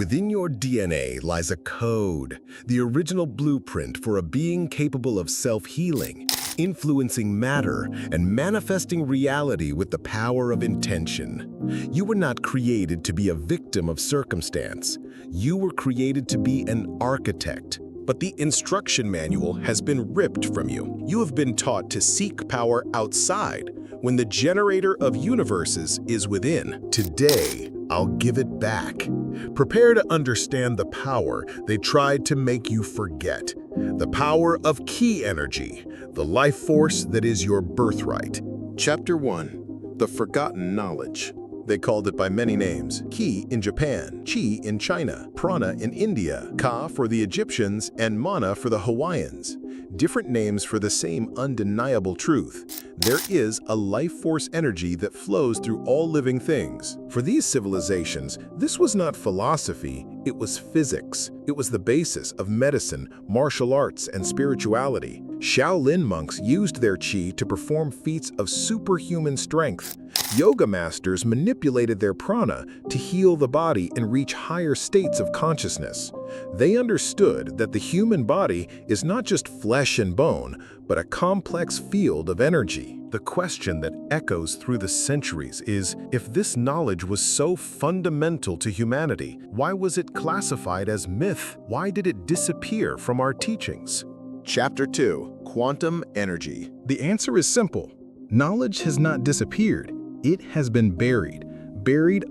Within your DNA lies a code, the original blueprint for a being capable of self-healing, influencing matter, and manifesting reality with the power of intention. You were not created to be a victim of circumstance. You were created to be an architect. But the instruction manual has been ripped from you. You have been taught to seek power outside when the generator of universes is within. Today, I'll give it back. Prepare to understand the power they tried to make you forget. The power of Ki energy, the life force that is your birthright. Chapter 1. The Forgotten Knowledge. They called it by many names: Ki in Japan, Chi in China, Prana in India, Ka for the Egyptians, and Mana for the Hawaiians. Different names for the same undeniable truth. There is a life force energy that flows through all living things. For these civilizations, this was not philosophy, it was physics. It was the basis of medicine, martial arts, and spirituality. Shaolin monks used their Qi to perform feats of superhuman strength. Yoga masters manipulated their prana to heal the body and reach higher states of consciousness. They understood that the human body is not just flesh and bone, but a complex field of energy. The question that echoes through the centuries is, if this knowledge was so fundamental to humanity, why was it classified as myth? Why did it disappear from our teachings? Chapter 2. Quantum Energy. The answer is simple. Knowledge has not disappeared. It has been buried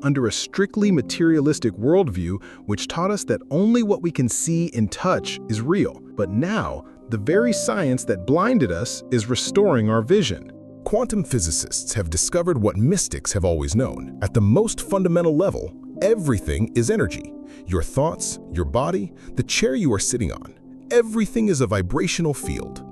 under a strictly materialistic worldview which taught us that only what we can see and touch is real. But now, the very science that blinded us is restoring our vision. Quantum physicists have discovered what mystics have always known. At the most fundamental level, everything is energy. Your thoughts, your body, the chair you are sitting on. Everything is a vibrational field.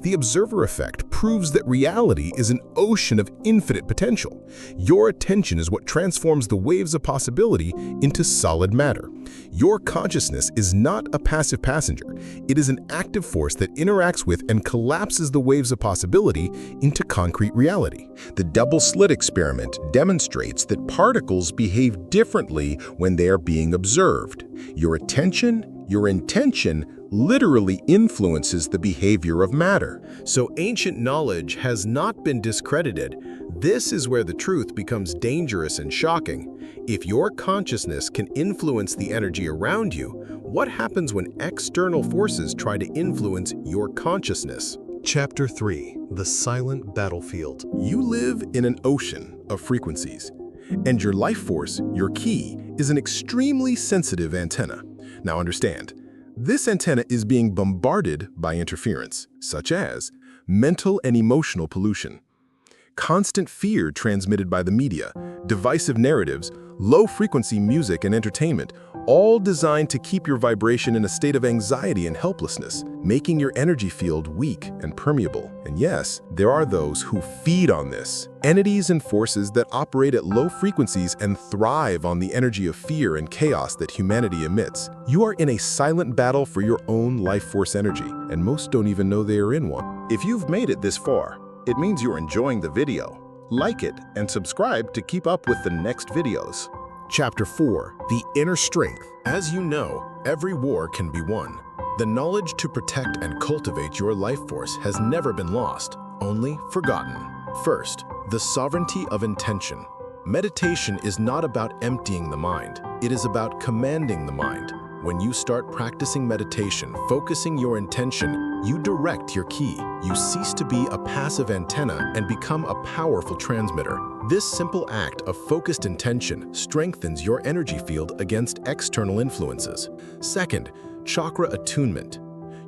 The observer effect proves that reality is an ocean of infinite potential. Your attention is what transforms the waves of possibility into solid matter. Your consciousness is not a passive passenger. It is an active force that interacts with and collapses the waves of possibility into concrete reality. The double-slit experiment demonstrates that particles behave differently when they are being observed. Your attention, your intention, literally influences the behavior of matter. So ancient knowledge has not been discredited. This is where the truth becomes dangerous and shocking. If your consciousness can influence the energy around you, what happens when external forces try to influence your consciousness? Chapter 3. The Silent Battlefield. You live in an ocean of frequencies, and your life force, your Ki, is an extremely sensitive antenna. Now understand, this antenna is being bombarded by interference, such as mental and emotional pollution, constant fear transmitted by the media, divisive narratives, low-frequency music and entertainment, all designed to keep your vibration in a state of anxiety and helplessness, making your energy field weak and permeable. And yes, there are those who feed on this. Entities and forces that operate at low frequencies and thrive on the energy of fear and chaos that humanity emits. You are in a silent battle for your own life force energy, and most don't even know they are in one. If you've made it this far, it means you're enjoying the video. Like it and subscribe to keep up with the next videos. Chapter 4. The Inner Strength. As you know, every war can be won. The knowledge to protect and cultivate your life force has never been lost, only forgotten. First, the sovereignty of intention. Meditation is not about emptying the mind. It is about commanding the mind. When you start practicing meditation, focusing your intention, you direct your Ki. You cease to be a passive antenna and become a powerful transmitter. This simple act of focused intention strengthens your energy field against external influences. Second, chakra attunement.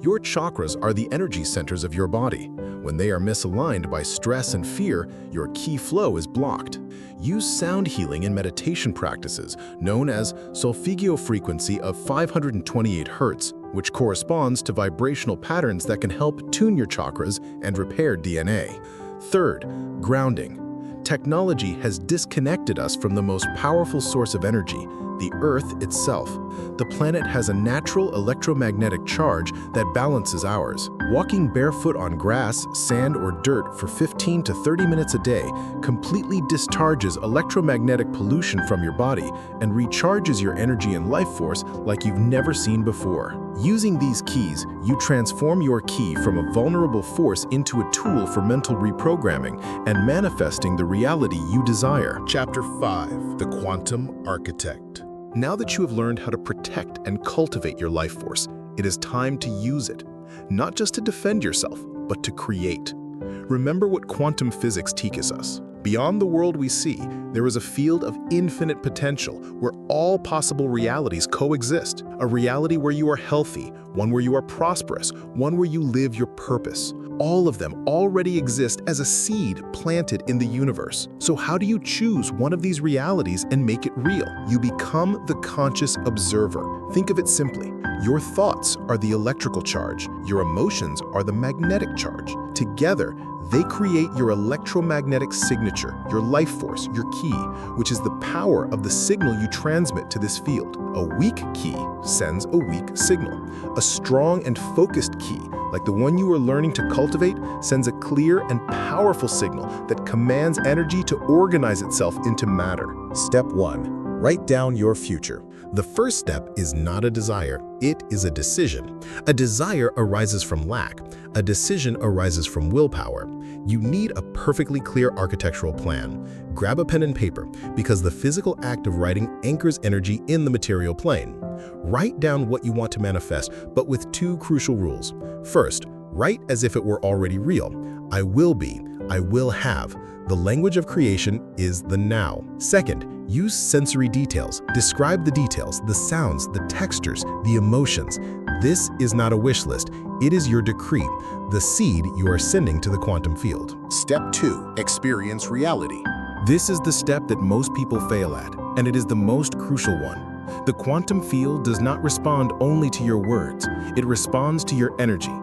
Your chakras are the energy centers of your body. When they are misaligned by stress and fear, your Ki flow is blocked. Use sound healing in meditation practices, known as solfeggio frequency of 528 Hz, which corresponds to vibrational patterns that can help tune your chakras and repair DNA. Third, grounding. Technology has disconnected us from the most powerful source of energy, the Earth itself. The planet has a natural electromagnetic charge that balances ours. Walking barefoot on grass, sand, or dirt for 15 to 30 minutes a day completely discharges electromagnetic pollution from your body and recharges your energy and life force like you've never seen before. Using these keys, you transform your key from a vulnerable force into a tool for mental reprogramming and manifesting the reality you desire. Chapter 5: The Quantum Architect. Now that you have learned how to protect and cultivate your life force, it is time to use it. Not just to defend yourself, but to create. Remember what quantum physics teaches us. Beyond the world we see, there is a field of infinite potential where all possible realities coexist. A reality where you are healthy, one where you are prosperous, one where you live your purpose. All of them already exist as a seed planted in the universe. So how do you choose one of these realities and make it real? You become the conscious observer. Think of it simply. Your thoughts are the electrical charge. Your emotions are the magnetic charge. Together, they create your electromagnetic signature, your life force, your key, which is the power of the signal you transmit to this field. A weak key sends a weak signal. A strong and focused key, like the one you are learning to cultivate, sends a clear and powerful signal that commands energy to organize itself into matter. Step 1. Write down your future. The first step is not a desire, it is a decision. A desire arises from lack. A decision arises from willpower. You need a perfectly clear architectural plan. Grab a pen and paper, because the physical act of writing anchors energy in the material plane. Write down what you want to manifest, but with two crucial rules. First, write as if it were already real. I will be, I will have. The language of creation is the now. Second, use sensory details. Describe the details, the sounds, the textures, the emotions. This is not a wish list. It is your decree, the seed you are sending to the quantum field. Step 2. Experience reality. This is the step that most people fail at, and it is the most crucial one. The quantum field does not respond only to your words. It responds to your energy.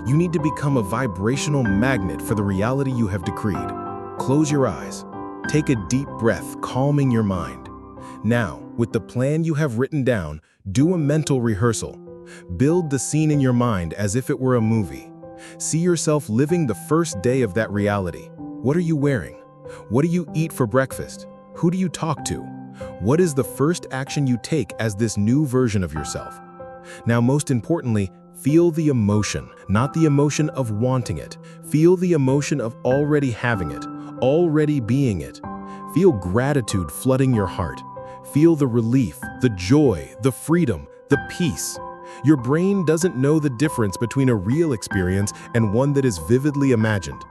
You need to become a vibrational magnet for the reality you have decreed. Close your eyes. Take a deep breath, calming your mind. Now, with the plan you have written down, do a mental rehearsal. Build the scene in your mind as if it were a movie. See yourself living the first day of that reality. What are you wearing? What do you eat for breakfast? Who do you talk to? What is the first action you take as this new version of yourself? Now, most importantly, feel the emotion, not the emotion of wanting it. Feel the emotion of already having it, already being it. Feel gratitude flooding your heart. Feel the relief, the joy, the freedom, the peace. Your brain doesn't know the difference between a real experience and one that is vividly imagined.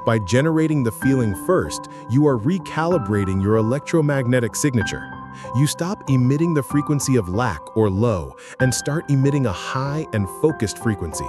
By generating the feeling first, you are recalibrating your electromagnetic signature. You stop emitting the frequency of lack or low and start emitting a high and focused frequency.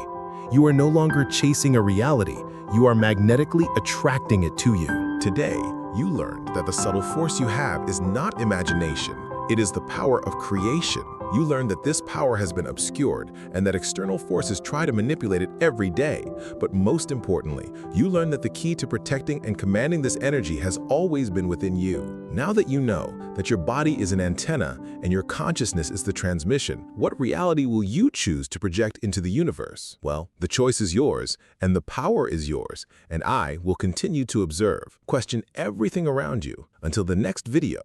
You are no longer chasing a reality, you are magnetically attracting it to you. Today, you learned that the subtle force you have is not imagination, it is the power of creation. You learned that this power has been obscured and that external forces try to manipulate it every day. But most importantly, you learned that the key to protecting and commanding this energy has always been within you. Now that you know that your body is an antenna and your consciousness is the transmission, what reality will you choose to project into the universe? Well, the choice is yours and the power is yours, and I will continue to observe, question everything around you until the next video.